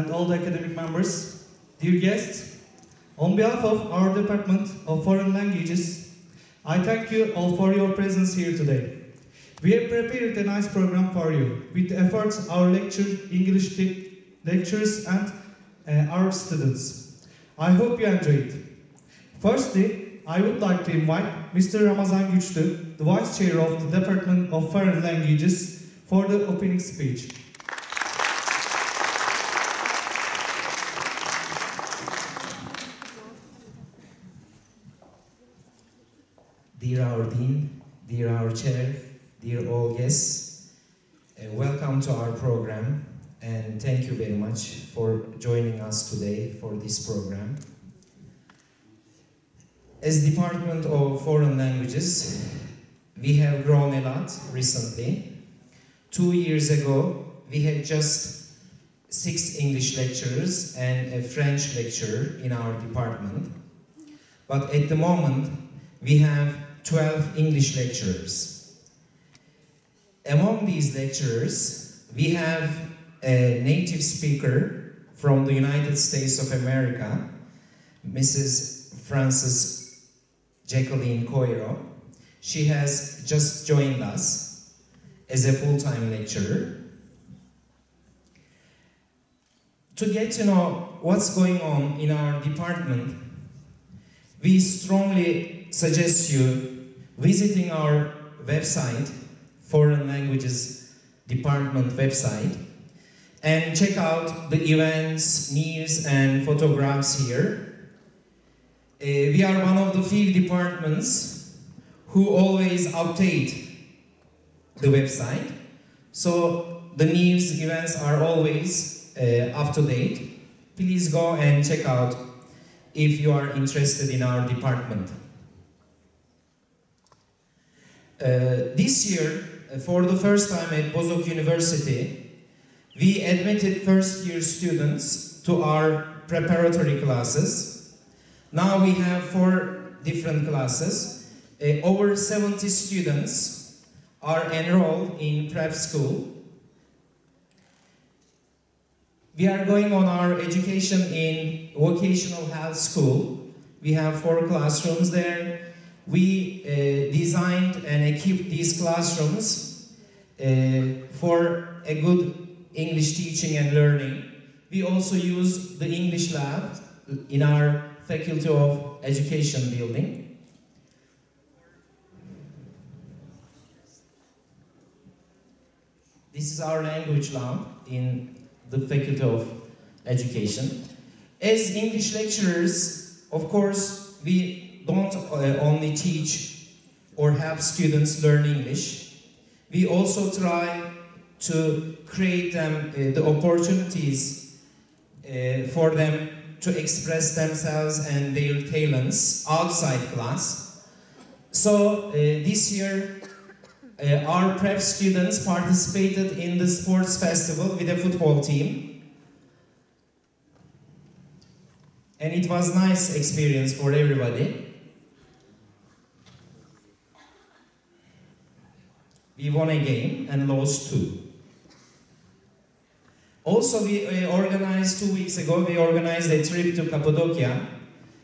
and all the academic members, dear guests, on behalf of our Department of Foreign Languages, I thank you all for your presence here today. We have prepared a nice program for you, with the efforts of our English lecturers and our students. I hope you enjoy it. Firstly, I would like to invite Mr. Ramazan Güçlü, the Vice Chair of the Department of Foreign Languages, for the opening speech. Dear our Dean, dear our Chair, dear all guests, welcome to our program and thank you very much for joining us today for this program. As Department of Foreign Languages, we have grown a lot recently. 2 years ago, we had just 6 English lecturers and a French lecturer in our department. But at the moment, we have 12 English lecturers. Among these lecturers, we have a native speaker from the United States of America, Mrs. Frances Jacqueline Coiro. She has just joined us as a full-time lecturer. To get to know what's going on in our department, we strongly suggest you visiting our website, Foreign Languages Department website, and check out the events, news, and photographs here. We are one of the few departments who always update the website, so the news, events are always up to date. Please go and check out if you are interested in our department. This year, for the first time at Bozok University, we admitted first-year students to our preparatory classes. Now we have 4 different classes. Over 70 students are enrolled in prep school. We are going on our education in vocational health school. We have 4 classrooms there. We designed and equipped these classrooms for a good English teaching and learning. We also use the English lab in our Faculty of Education building. This is our language lab in the Faculty of Education. As English lecturers, of course, we don't only teach or help students learn English. We also try to create them the opportunities for them to express themselves and their talents outside class. So this year, our prep students participated in the sports festival with a football team. And it was a nice experience for everybody. We won a game and lost 2. Also, we organized 2 weeks ago, we organized a trip to Cappadocia,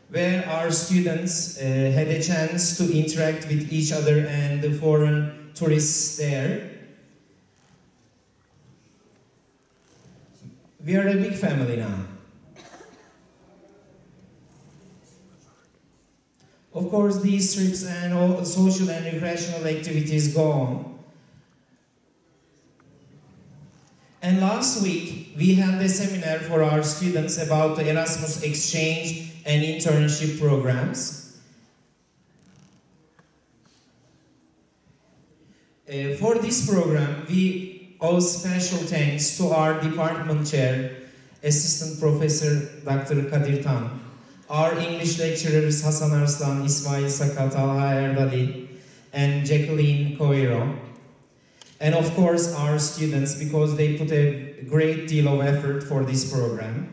where our students had a chance to interact with each other and the foreign tourists there. We are a big family now. Of course, these trips and all social and recreational activities go on. And last week, we held a seminar for our students about the Erasmus exchange and internship programs. For this program, we owe special thanks to our department chair, Assistant Professor Dr. Kadir Tan, our English lecturers Hasan Arslan, Ismail Sakat, Talha Erdali, and Jacqueline Coiro. And of course our students, because they put a great deal of effort for this program.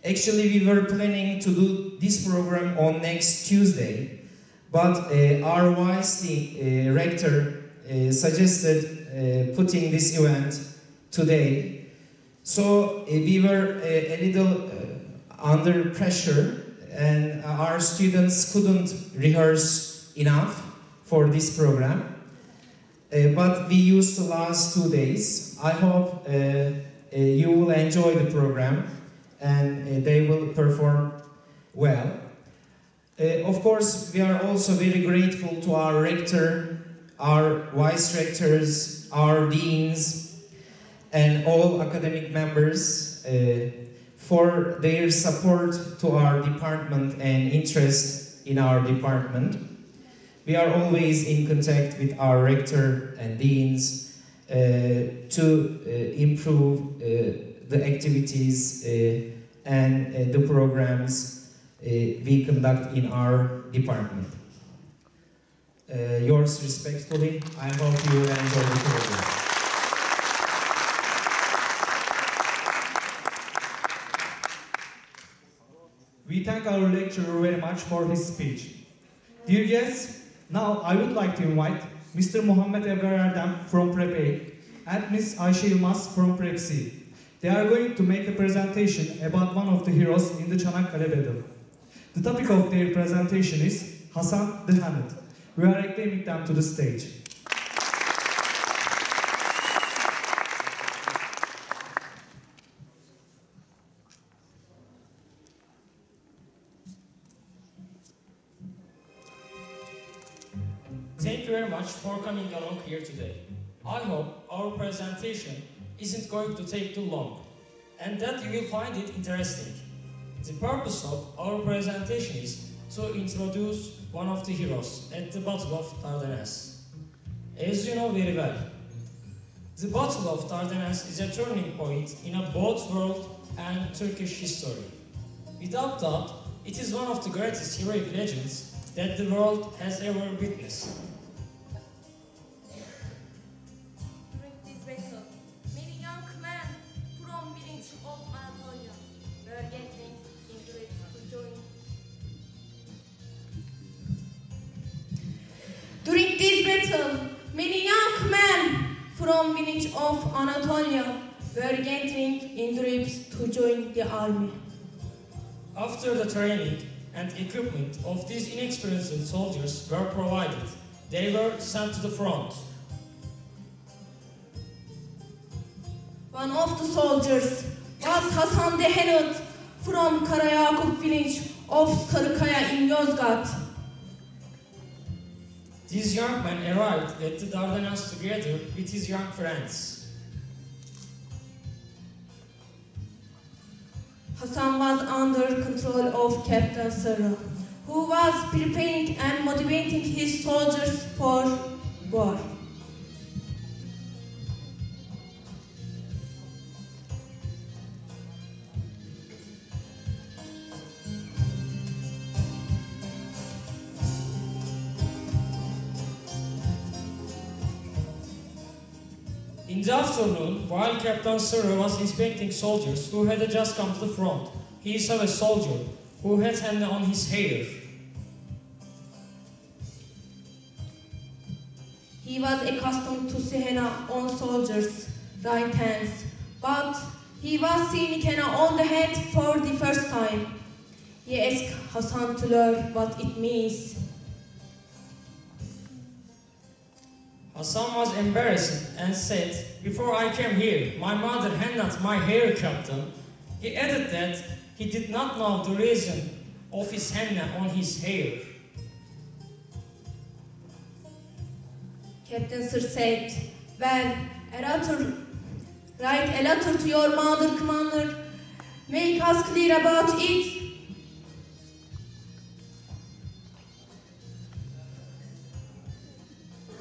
Actually, we were planning to do this program on next Tuesday, but our YC rector suggested putting this event today. So we were a little under pressure, and our students couldn't rehearse enough for this program. But we used the last 2 days. I hope you will enjoy the program and they will perform well. Of course, we are also very grateful to our rector, our vice rectors, our deans, and all academic members for their support to our department and interest in our department. We are always in contact with our rector and deans to improve the activities and the programs we conduct in our department. Yours respectfully, I hope you will enjoy the program. We thank our lecturer very much for his speech. Dear guests, now I would like to invite Mr. Muhammed Ebrar Erdem from Prep A and Ms. Ayşe Yılmaz from Prep C. They are going to make a presentation about one of the heroes in the Çanakkale battle. The topic of their presentation is Hasan the Haned. We are acclaiming them to the stage. Thank you very much for coming along here today. I hope our presentation isn't going to take too long and that you will find it interesting. The purpose of our presentation is to introduce one of the heroes at the Battle of Dardanelles. As you know very well, the Battle of Dardanelles is a turning point in both world and Turkish history. Without doubt, it is one of the greatest heroic legends that the world has ever witnessed. During this battle, many young men from village of Anatolia were getting into it to join. During this battle, many young men from village of Anatolia were getting in troops to join the army. After the training and equipment of these inexperienced soldiers were provided, they were sent to the front. One of the soldiers was Hasan the Haned from Karayakup village of Sarıkaya in Yozgat. These young men arrived at the Dardanelles together with his young friends. Hasan was under control of Captain Sarı, who was preparing and motivating his soldiers for war. In the afternoon, while Captain Sarı was inspecting soldiers who had just come to the front, he saw a soldier who had henna on his hair. He was accustomed to see henna on soldiers' right hands, but he was seeing henna on the head for the first time. He asked Hasan to learn what it means. Hasan was embarrassed and said, "Before I came here, my mother henna'd my hair, Captain." He added that he did not know the reason of his henna on his hair. Captain Sir said, "Well, write a letter to your mother, Commander. Make us clear about it."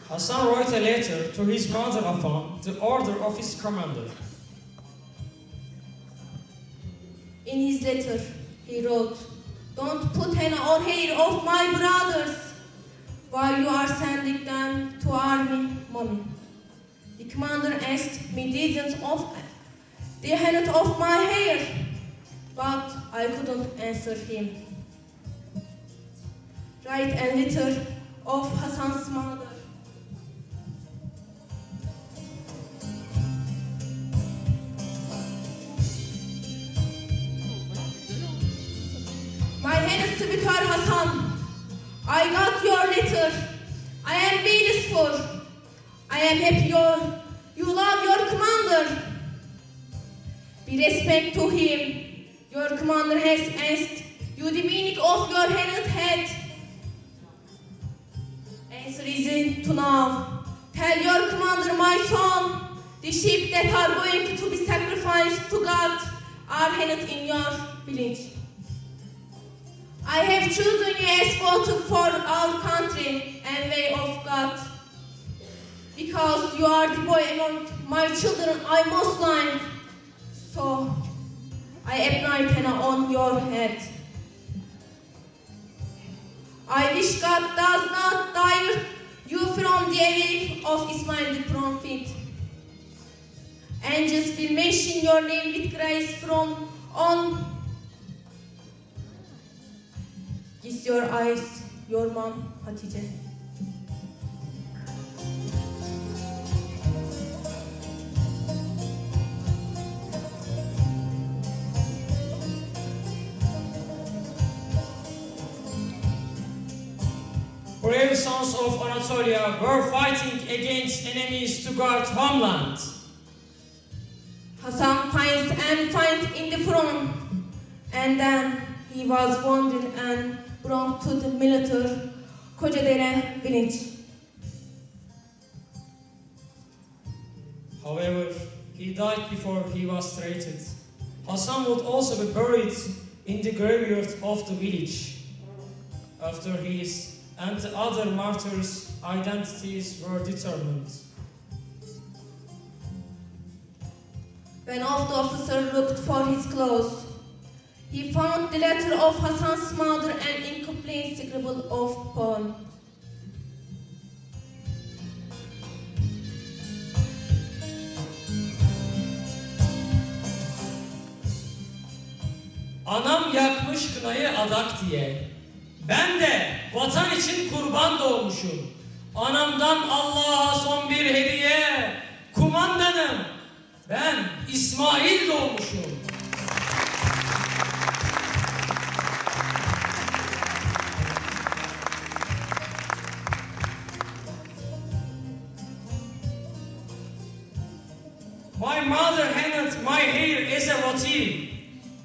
Hasan wrote a letter to his mother upon the order of his commander. In his letter, he wrote, "Don't put henna on hair of my brothers while you are sending them to army, mommy." The commander asked me reasons of the henna of my hair, but I couldn't answer him. Write a letter of Hasan's mother. Servitor Hasan. I got your letter. I am peaceful. I am happy you love your commander. Be respect to him. Your commander has asked you the meaning of your hanged head. Answer is to now. Tell your commander, my son, the sheep that are going to be sacrificed to God are hanged in your village. I have chosen you as voter for our country and way of God. Because you are the boy among my children, I must line. So I apply henna on your head. I wish God does not divert you from the way of Ismail the prophet. Angels will mention your name with grace from on. Kiss your eyes, your mom, Hatice. Brave sons of Anatolia were fighting against enemies to guard homeland. Hasan finds in the front, and then he was wounded and brought to the military Kocadere village. However, he died before he was treated. Hasan would also be buried in the graveyard of the village. After his and the other martyrs' identities were determined. When the officer looked for his clothes, he found the letter of Hasan's mother and incomplete scribble of Paul. Anam yakmış kınayı adak diye. Ben de vatan için kurban doğmuşum. Anamdan Allah'a son bir hediye. Kumandanım, ben İsmail doğmuşum. My mother handed my hair as a motif.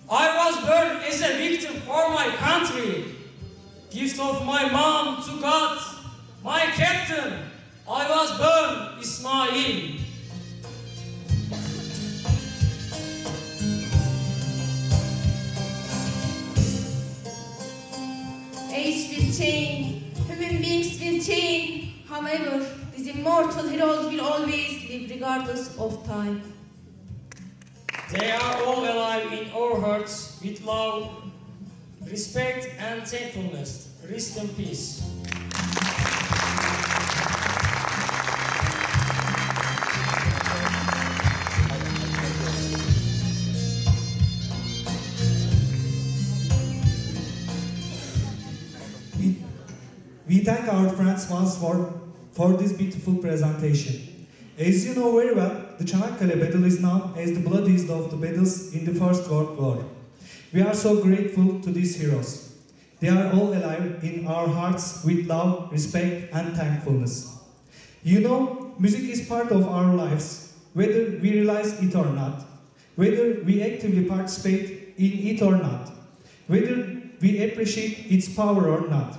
I was born as a victim for my country. Gift of my mom to God, my captain. I was born Ismail. Age will change, human beings will change. However, these immortal heroes will always live regardless of time. They are all alive in our hearts with love, respect and thankfulness. Rest in peace. We thank our friends once more for this beautiful presentation. As you know very well, the Çanakkale battle is known as the bloodiest of the battles in the First World War. We are so grateful to these heroes. They are all alive in our hearts with love, respect and thankfulness. You know, music is part of our lives, whether we realize it or not, whether we actively participate in it or not, whether we appreciate its power or not.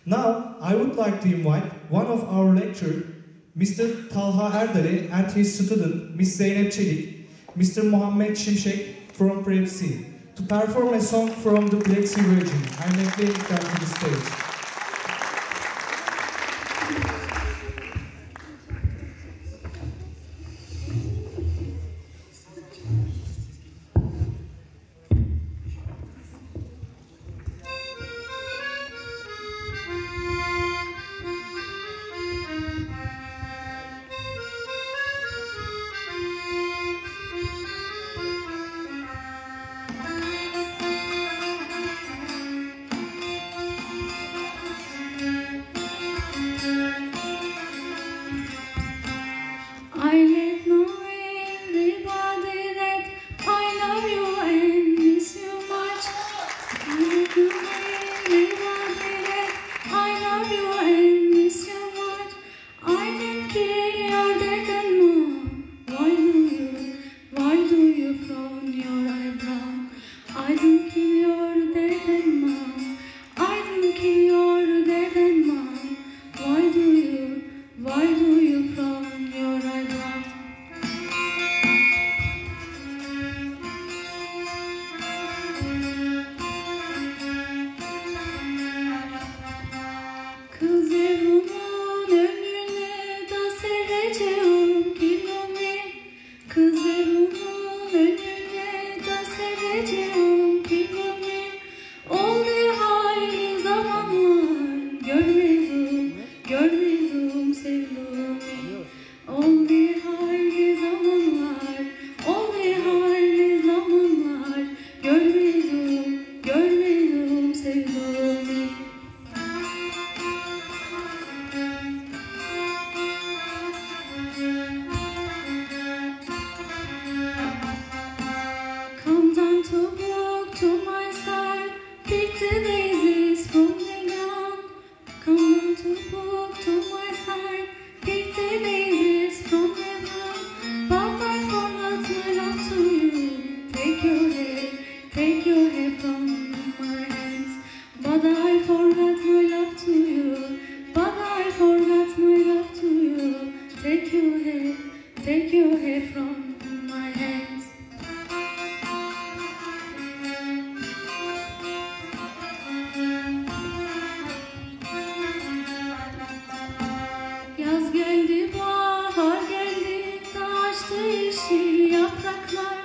Now, I would like to invite one of our lecturers, Mr. Talha Erdeli and his student, Ms. Zeynep Çelik, Mr. Muhammed Şimşek from Prep C, to perform a song from the Black Sea region. I'm inviting them to the stage. I don't kill your dad and mom. I don't kill your dad and mom. Why do you from your eyebrow? Kız Erol'un önüne da sereceğim kilimi. Kız Erol'un önüne da sereceğim kilimi. Oldu hayli zamanlar görmedim sevduğumu. Oldu hayli zamanlar görmedim sevduğumu. Come down to walk to my side, pick the daisies from the ground. Come down to walk to my side, pick the daisies from the ground. But I forgot my love to you. Take your hair from my hands. But I forgot my love to you. But I forgot my love to you. Take your hair from my hands. Yaz geldi, bahar geldi, açtı yeşil yapraklar.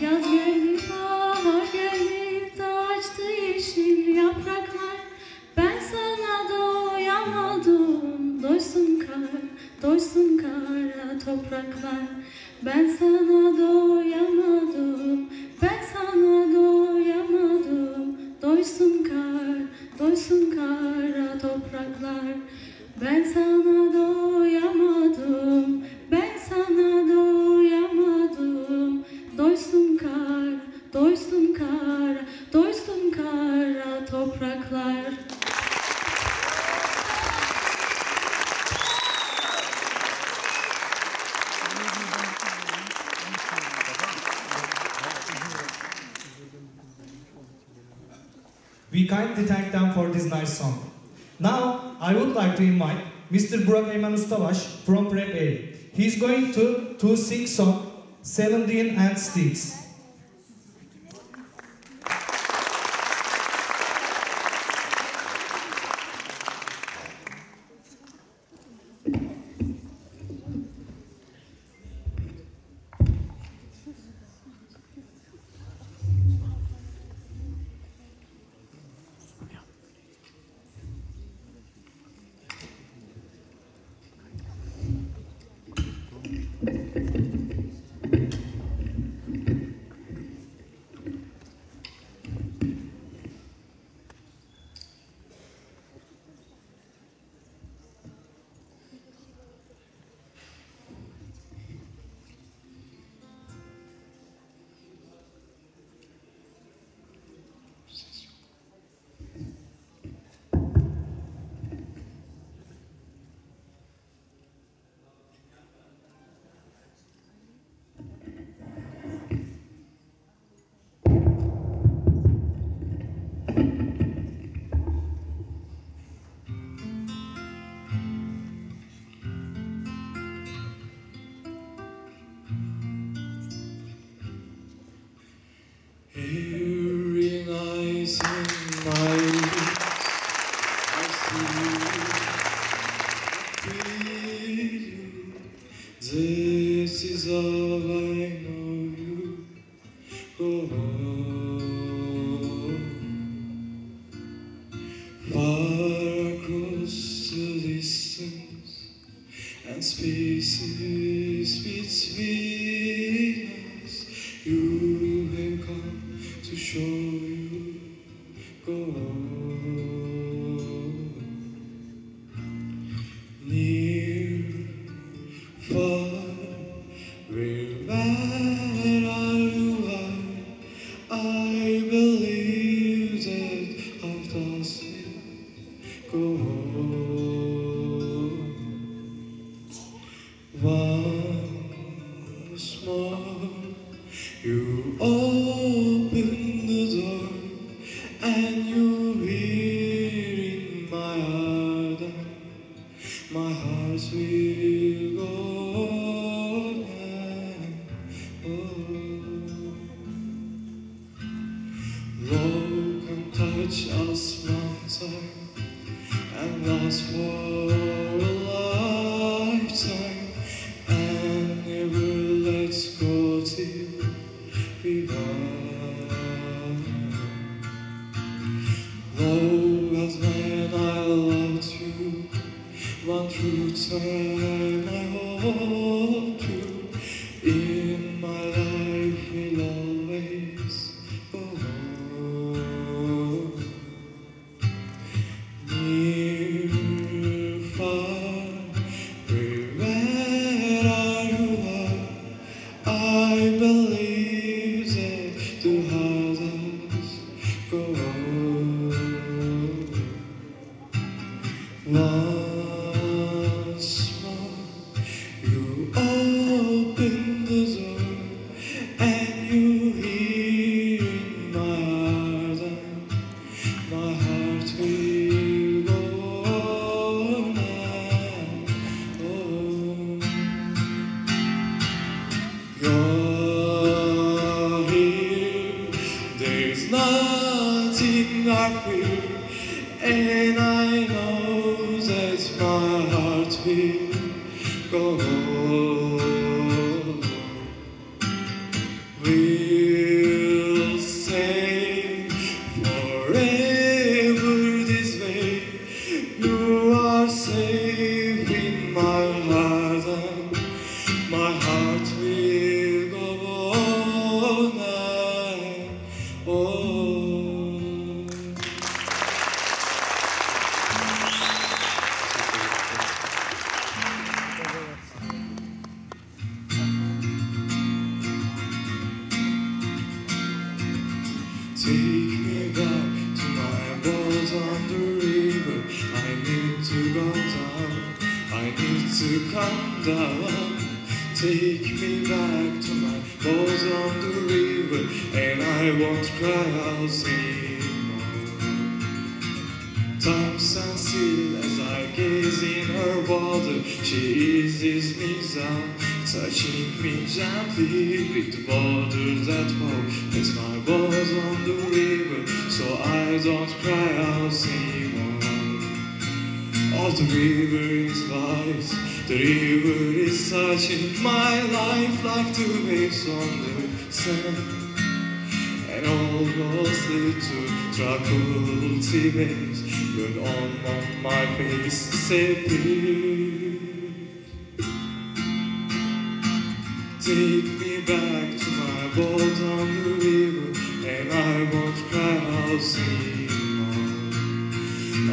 Yaz geldi, bahar geldi, açtı yeşil yapraklar. Ben sana doyamadım, doysun kara topraklar. Ben sana doyamadım, doysun kara topraklar. Ben sana doyamadım, doysun kara topraklar. We kindly thank them for this nice song. Now, I would like to invite Mr. Burak Eyman Ustabaş from Prep A. He's going to sing song 17 and Sticks. Every night in my lips, I see you. This is all I know you. Go on. Far across the distance and spaces between us, you have come to show you. Go on. Near, far, wherever you are, I believe that I've lost it. Go on. Once more, you open the Love can touch us one time and last for a lifetime, and never let's go till we burn. Love as when I loved you, one true time I hold you. In my life will always go on. Near, far, wherever you are, I believe that the others go on. Once more, you open the door, and you hear in my heart, and my heart will go on and on. You're here, there's nothing I fear, and I know that my heart will go on. We'll stay forever this way. You are safe in my heart, and my heart will go on and on. Take me back to my boat on the river. I need to go down, I need to come down. Take me back to my boat on the river, and I won't cry out anymore. Time stands still as I gaze in her water. She eases me down, touching me gently with the water that falls. It's my boat on the river, so I don't cry out anymore. Oh, the river is wise, the river is touching my life like the waves on the sand, and all those little tranquility waves burn on my face to say please. Take me back to my boat on the river, and I won't cry out anymore.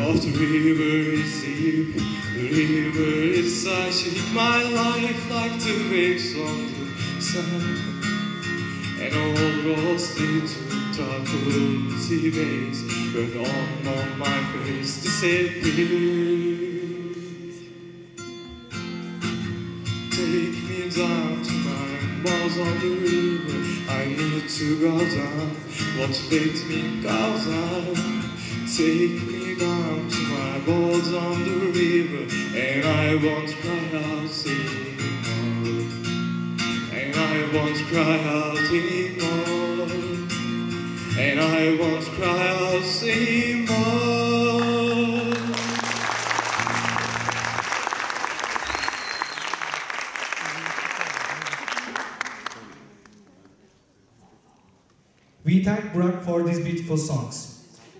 Oh, the river is deep, the river is touching my life like the waves on the sand, and all those little tranquility waves burn on my face to say please. Take me down to my boat on the river. I need to go down, won't let me go down. Take me down to my boat on the river, and I won't cry out anymore. And I won't cry out anymore. And I won't cry out anymore. We thank Burak for these beautiful songs.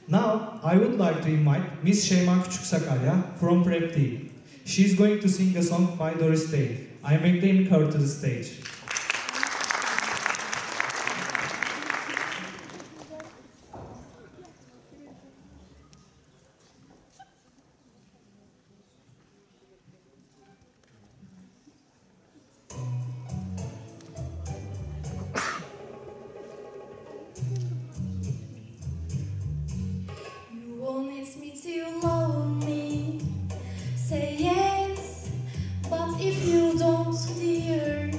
Now, I would like to invite Miss Şeyma Küçüksakalya from Prep Team. She's going to sing a song by Doris Day. I am acclaiming her to the stage. You won't me to love me. Say yes, but if you don't, dear,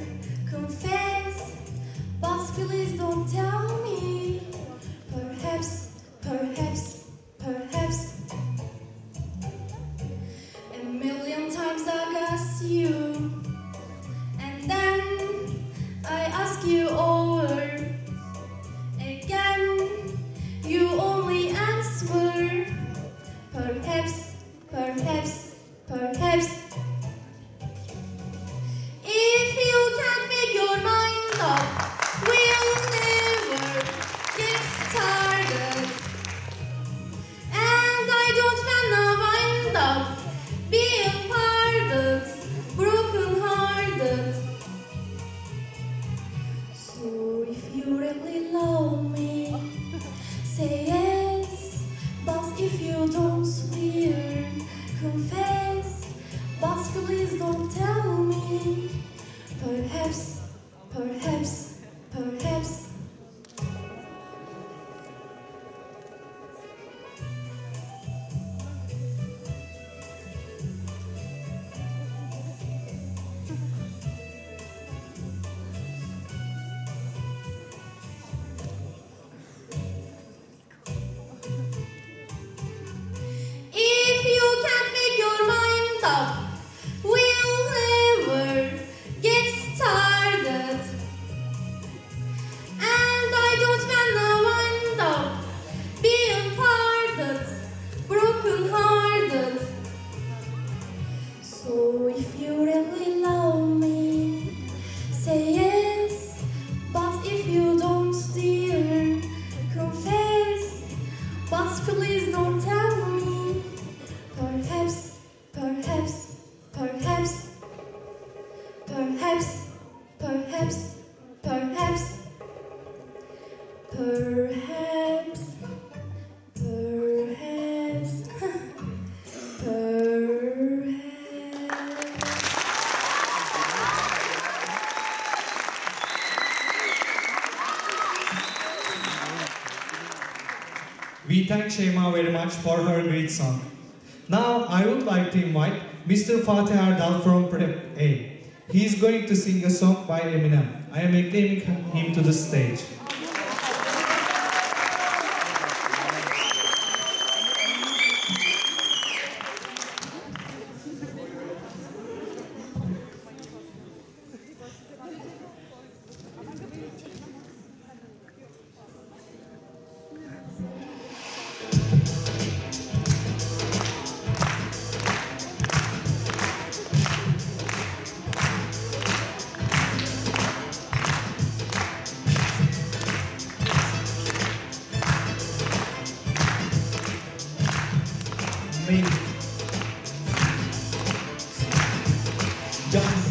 But please don't tell me. Perhaps, perhaps, perhaps, perhaps, perhaps, perhaps, perhaps, perhaps, perhaps. We thank Şeyma very much for her great song. Now I would like to invite Mr. Fatih Erdal from Prep A. He is going to sing a song by Eminem. I am acclaiming him to the stage.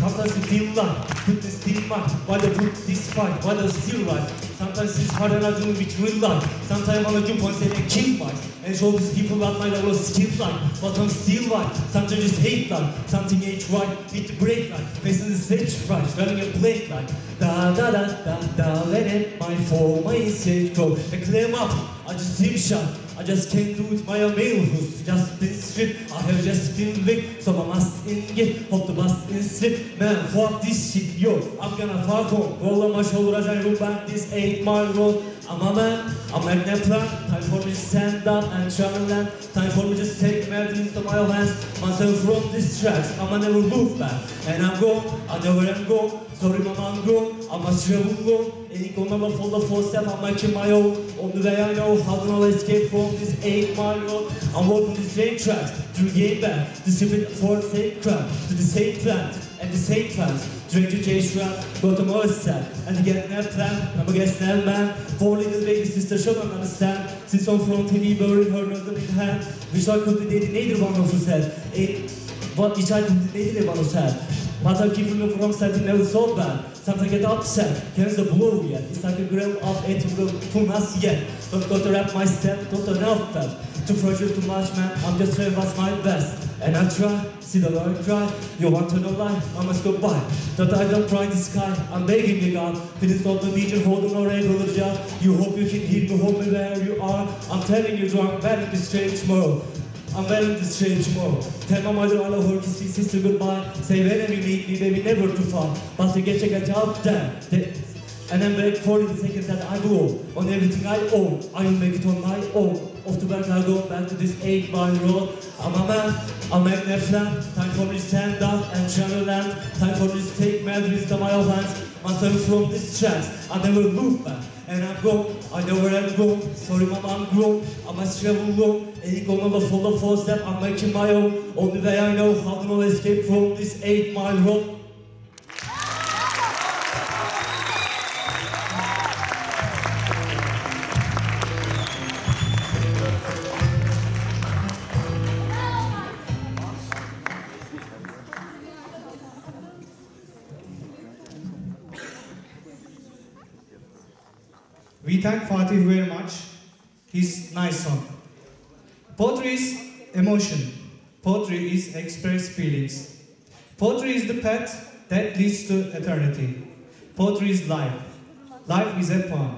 Sometimes you feel like put this still mind, while I put this fight, while I still right. Sometimes it's hard and I do which will lie. Sometimes I jump on stage and kill mine. And show these people that my level of skill line. But I'm still right, sometimes just hate line. Something ain't right, hit the break line. Facing the stage right, running a blade line. Da da da da da, let it my form, my stage go. And claim up, I just seem shot. I just can't do it, my male who's just been stripped. I have just been licked, so I must get hold the bus in slip. Man, fuck this shit, yo, I'm gonna fuck home. Roll on my shoulder as I roll back this 8-mile road. I'm a man, I'm a plan. Time for me to stand up and travel land. Time for me to just take matters into my hands. Myself from this tracks, I'ma never look back. And I'm gone, I know where I'm going. Sorry mama, I'm gone, I must travel alone. Ain't gonna never follow the footstep, I'm making my own. Only way I know how to escape from this 8-mile road. I'm walking the same tracks, through game back. To skip it for the same crowd, to the same plant, and the same plans. Drink the J round, go to more sad. And to get that plan, I'm a guest now man. 4 little baby sister, show them understand. Since I'm from TV, burying her nose in hand. Wish I could be neither one of us had. What wish I could be neither one of us had. But I'm keeping me from something never so bad. Sometimes I get upset, can't the blow yet. It's like a grill up and to us yet. Don't go to rap my step, don't enough that. Too fragile, too much man, I'm just trying what's my best. And I try, see the Lord cry. You want to know life, I must go by. That I don't cry in the sky, I'm begging you God. Finish all the DJ, holding a regular job. You hope you can hear me, hold me where you are. I'm telling you, I'm better this strange world. I'm wearing this strange tomorrow. Tell my mother I love her, kiss me sister goodbye. Say whenever you meet me, baby, never too far. But to get out there. And I'm back for the second that I go on everything I own. I will make it on my own. Off to work I go back to this 8-mile road. I'm a man, I'll make that plan. Time for me to stand up and travel land. Time for me to take memories to my own hands. Myself from this tracks, I never look back. And I'm gone, I know where I'm going. Sorry mama, I'm grown, I must travel alone. Ain't gonna never follow 4-step, I'm making my own. Only way I know how to escape from this 8-mile road. We thank Fatih very much. His nice song. Poetry is emotion. Poetry is expressed feelings. Poetry is the path that leads to eternity. Poetry is life. Life is a poem.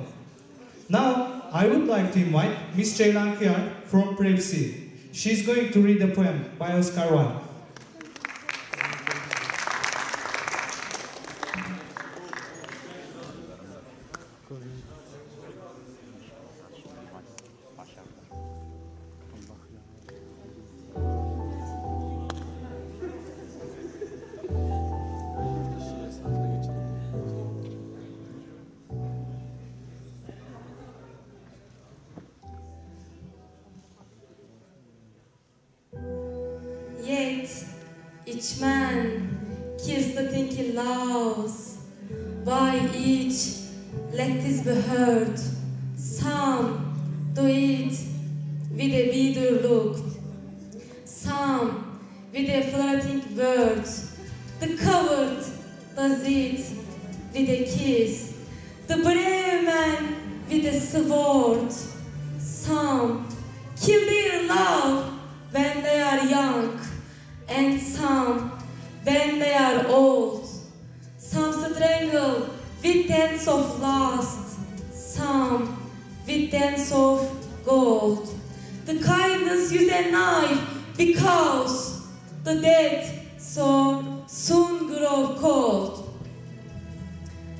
Now, I would like to invite Miss Ceylan Kıyar from Prep C. She's going to read a poem by Oscar Wilde. Yet each man kills the thing he loves. By each, let this be heard. Some do it sword. Some kill their love when they are young, and some when they are old. Some strangle with dance of lust, some with dance of gold. The kindness use a knife because the dead so soon grow cold.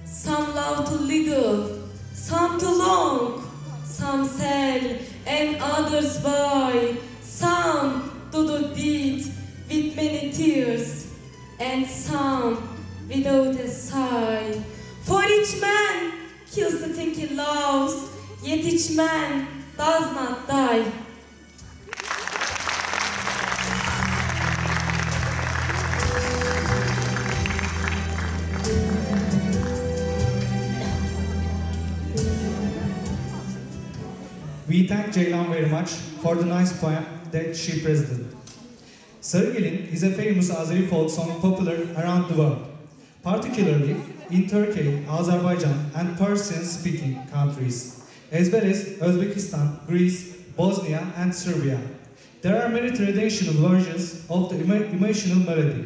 Some love to little, some to long, some sell and others buy, some do the deed with many tears, and some without a sigh. For each man kills the thing he loves, yet each man does not die. We thank Ceylan very much for the nice poem that she presented. Sarıgelin is a famous Azeri folk song popular around the world, particularly in Turkey, Azerbaijan, and Persian-speaking countries, as well as Uzbekistan, Greece, Bosnia, and Serbia. There are many traditional versions of the emotional melody.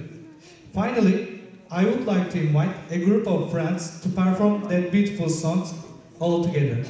Finally, I would like to invite a group of friends to perform that beautiful song all together.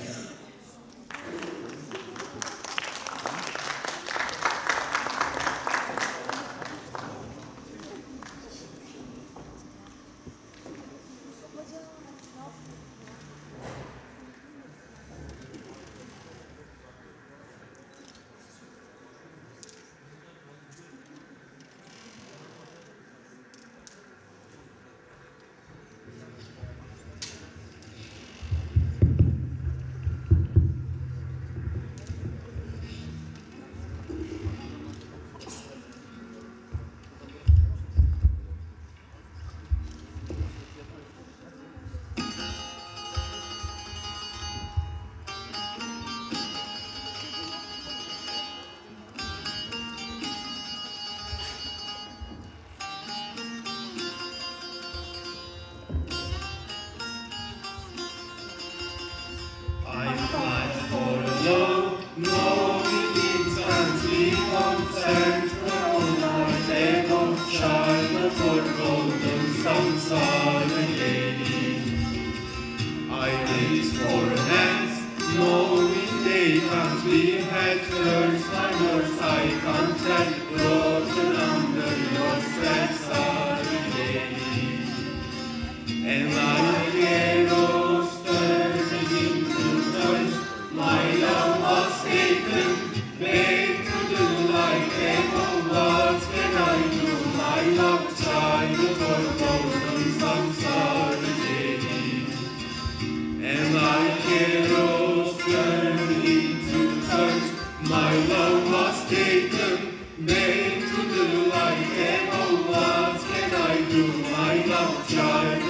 What can I do? My love child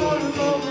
for love.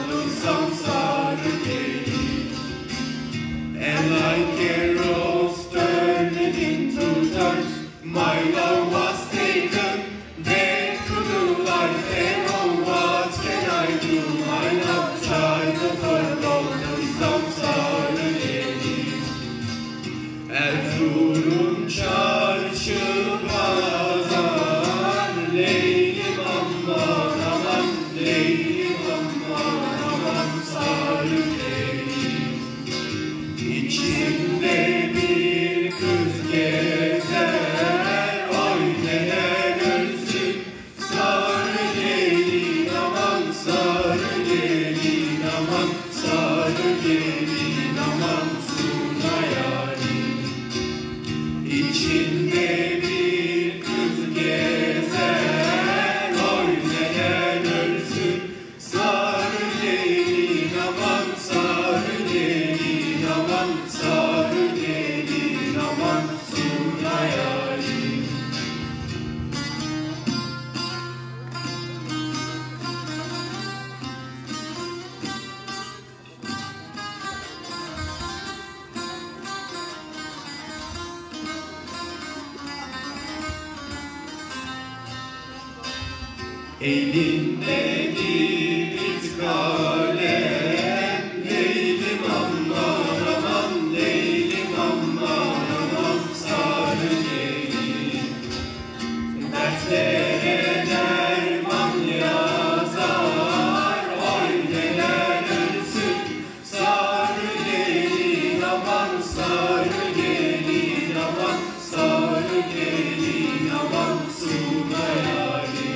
içinde bir kız gezer. Oy neden ölsün sarı gelin aman, sarı gelin aman, sarı gelin aman, Suna yarim. Elinde bir kalem, Leylim aman aman, Leylim aman aman, sarı gelin. Dertlere derman yazar, oy neler ölsün sarı gelin aman, sarı gelin aman, sarı gelin aman, Suna yarim.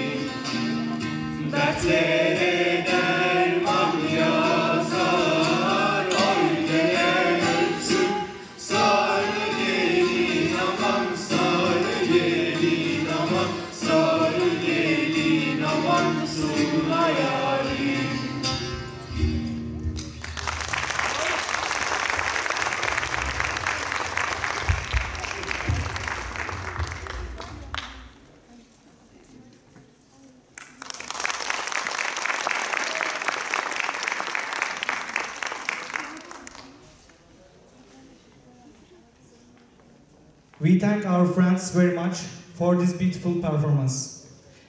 Dertlere derman yazar, oy neler ölsün sarı gelin aman, sarı gelin aman, sarı gelin aman, Suna yarim. We thank our friends very much for this beautiful performance.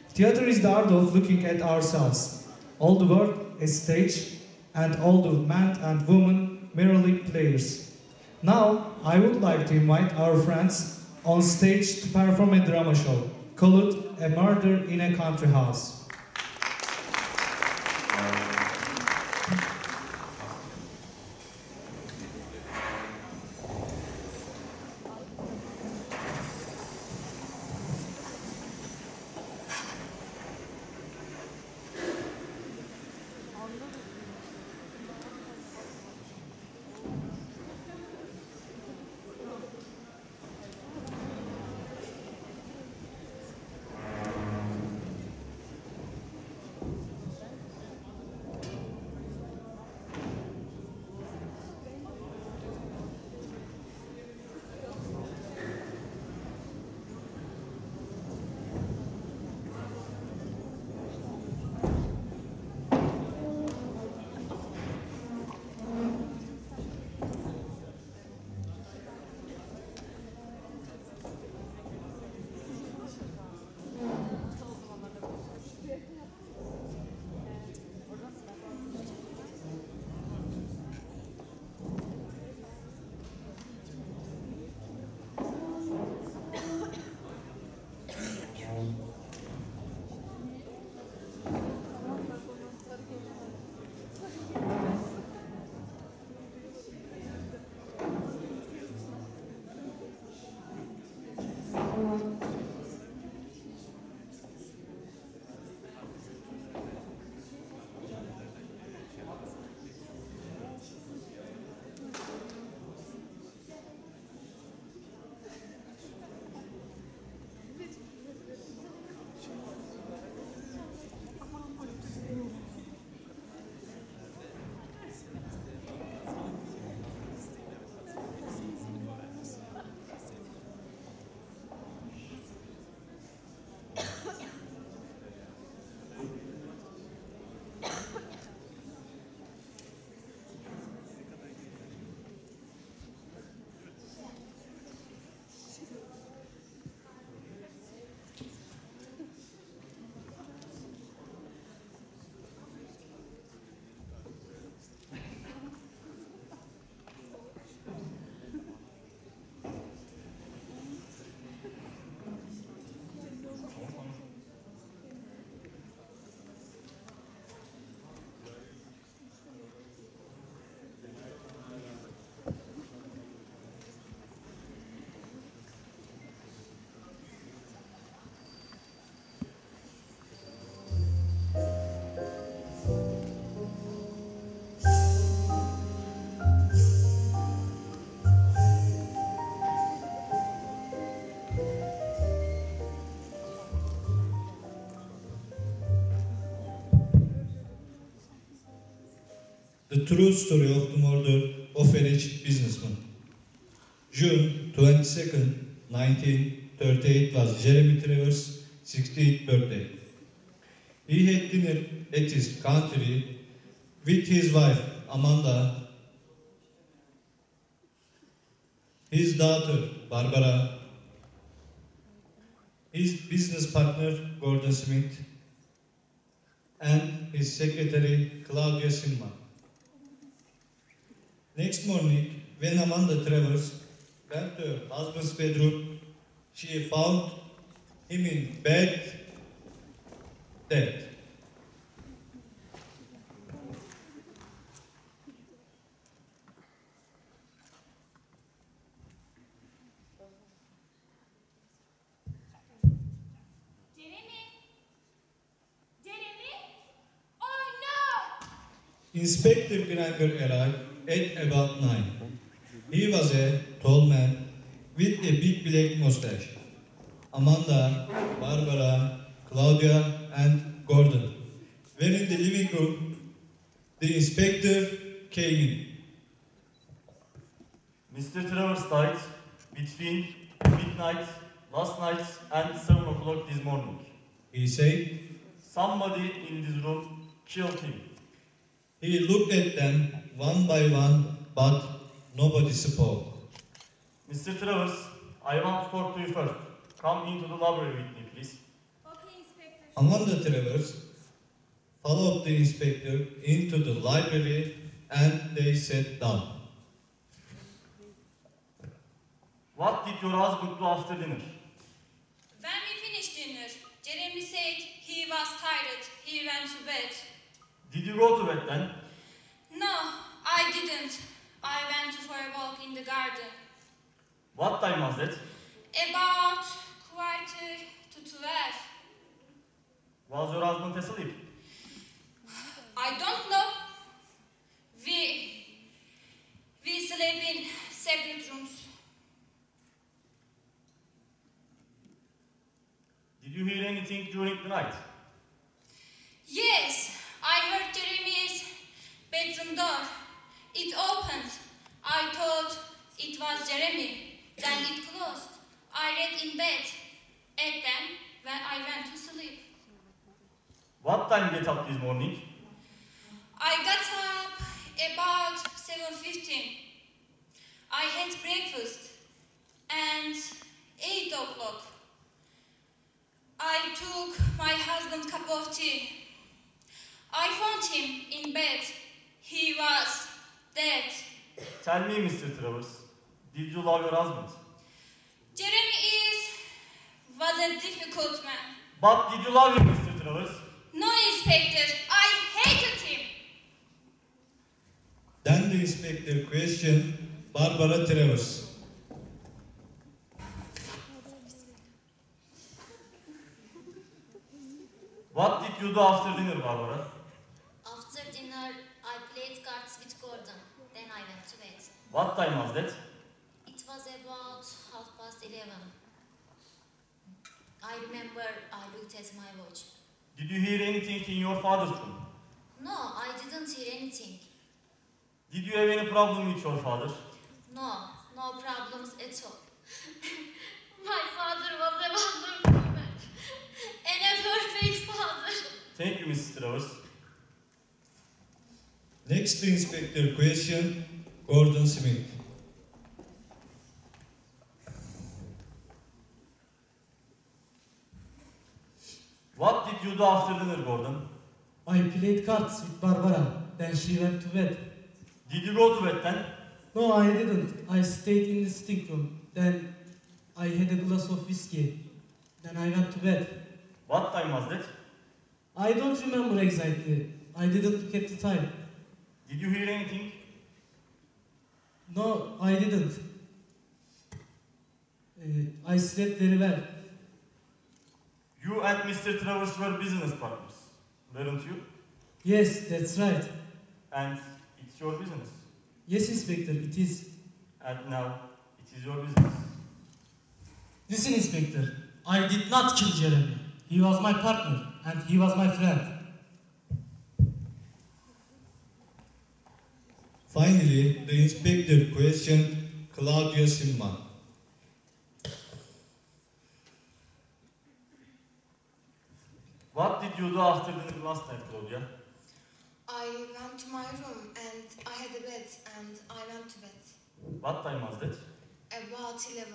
Theater is the art of looking at ourselves. All the world is stage, and all the men and women merely players. Now, I would like to invite our friends on stage to perform a drama show called A Murder in a Country House. the true story of the murder of a rich businessman. June 22nd, 1938 was Jeremy Trevor's 60th birthday. He had dinner at his country with his wife, Amanda, his daughter, Barbara, his business partner, Gordon Smith, and his secretary, Claudia Silva. Next morning, when Amanda Travers went to her husband's bedroom, she found him in bed, dead. Inspector Granger arrived at about 9. He was a tall man with a big black mustache. Amanda, Barbara, Claudia, and Gordon were in the living room. The inspector came in. Mr. Travers died between midnight last night and 7 o'clock this morning. He said. Somebody in this room killed him. He looked at them one by one, but nobody spoke. Mr. Travers, I want to talk to you first. Come into the library with me, please. Okay, Inspector. Amanda Travers followed the inspector into the library and they sat down. What did your husband do after dinner? When we finished dinner, Jeremy said he was tired. He went to bed. Did you go to bed then? No, I didn't. I went for a walk in the garden. What time was that? About 11:45. Was your husband asleep? I don't know. We sleep in separate rooms. Did you hear anything during the night? Yes, I heard Jeremy's bedroom door. It opened. I thought it was Jeremy. Then it closed. I read in bed. And then when I went to sleep. What time did you get up this morning? I got up about 7:15. I had breakfast and 8 o'clock. I took my husband's cup of tea. I found him in bed. He was dead. Tell me, Mr. Travers, did you love your husband? Jeremy was a difficult man. But did you love him, Mr. Travers? No, Inspector, I hated him. Then the inspector questioned Barbara Travers. What did you do after dinner, Barbara? After dinner, I played cards with Gordon. Then I went to bed. What time was that? It was about 11:30. I remember I looked at my watch. Did you hear anything in your father's room? No, I didn't hear anything. Did you have any problem with your father? No, no problems at all. My father was a wonderful man and a perfect father. Thank you, Mrs. Travers. Next, the inspector questioned Gordon Smith. What did you do after dinner, Gordon? I played cards with Barbara. Then she went to bed. Did you go to bed then? No, I didn't. I stayed in the sitting room. Then I had a glass of whiskey. Then I went to bed. What time was that? I don't remember exactly. I didn't look at the time. Did you hear anything? No, I didn't. I slept very well. You and Mr. Travers were business partners, weren't you? Yes, that's right. And it's your business. Yes, Inspector, it is. And now it is your business. Listen, Inspector, I did not kill Jeremy. He was my partner and he was my friend. Finally, the inspector questioned Claudia Simman. What did you do after dinner last night, Claudia? I went to my room and I had a bed and I went to bed. What time was that? About 11.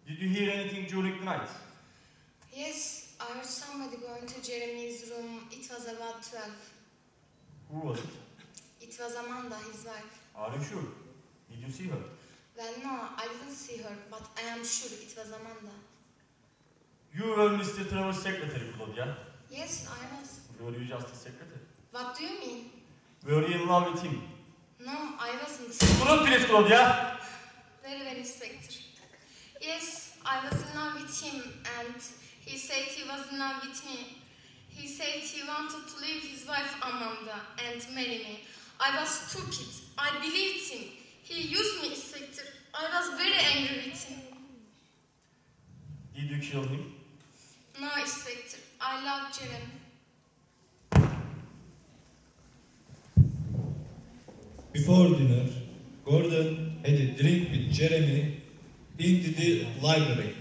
Did you hear anything during the night? Yes, I heard somebody going to Jeremy's room. It was about 12. Who was it? It was Amanda, his wife. Are you sure? Did you see her? Well, no, I didn't see her, but I am sure it was Amanda. You were Mr. Trevor's secretary, Claudia. Yes, I was. Were you just a secretary? What do you mean? Were you in love with him? No, I wasn't. Durun please, Claudia! Very well, Inspector. Yes, I was in love with him and he said he was in love with me. He said he wanted to leave his wife Amanda and marry me. I was stupid. I believed him. He used me, Inspector. I was very angry with him. Did you kill him? No, Inspector. I love Jeremy. Before dinner, Gordon had a drink with Jeremy into the library.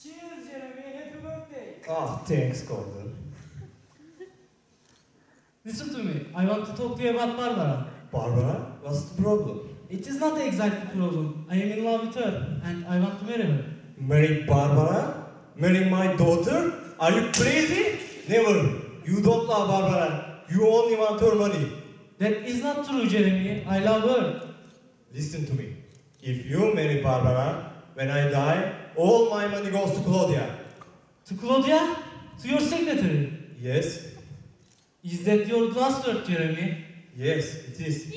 Cheers, Jeremy. Happy birthday. Ah, thanks, Gordon. Listen to me. I want to talk to you about Barbara. Barbara, what's the problem? It is not exactly a problem. I am in love with her and I want to marry her. Marry Barbara? Marry my daughter? Are you crazy? Never. You don't love Barbara. You only want her money. That is not true, Jeremy. I love her. Listen to me. If you marry Barbara, when I die, all my money goes to Claudia. To Claudia? To your secretary? Yes? Is that your last word, Jeremy? Yes, it is.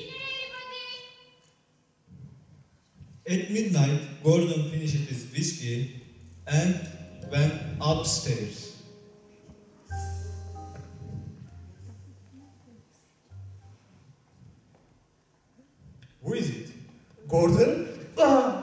At midnight, Gordon finished his whiskey and went upstairs. Who is it? Gordon? Ah!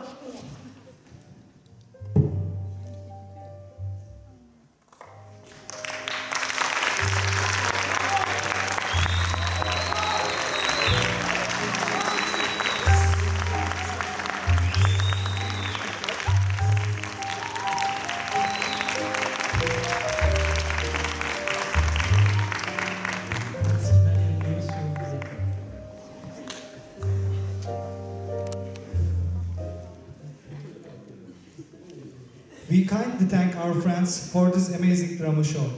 We kindly thank our friends for this amazing drama show.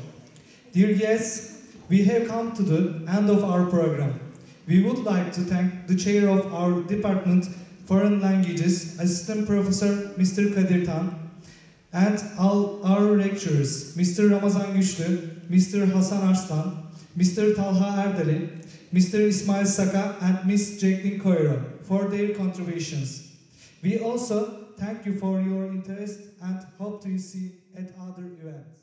Dear guests, we have come to the end of our program. We would like to thank the chair of our department, Foreign Languages, Assistant Professor Mr. Kadir Tan, and all our lecturers, Mr. Ramazan Güçlü, Mr. Hasan Arslan, Mr. Talha Erdeli, Mr. Ismail Saka, and Ms. Jacqueline Coiro for their contributions. We also thank you for your interest and hope to see you at other events.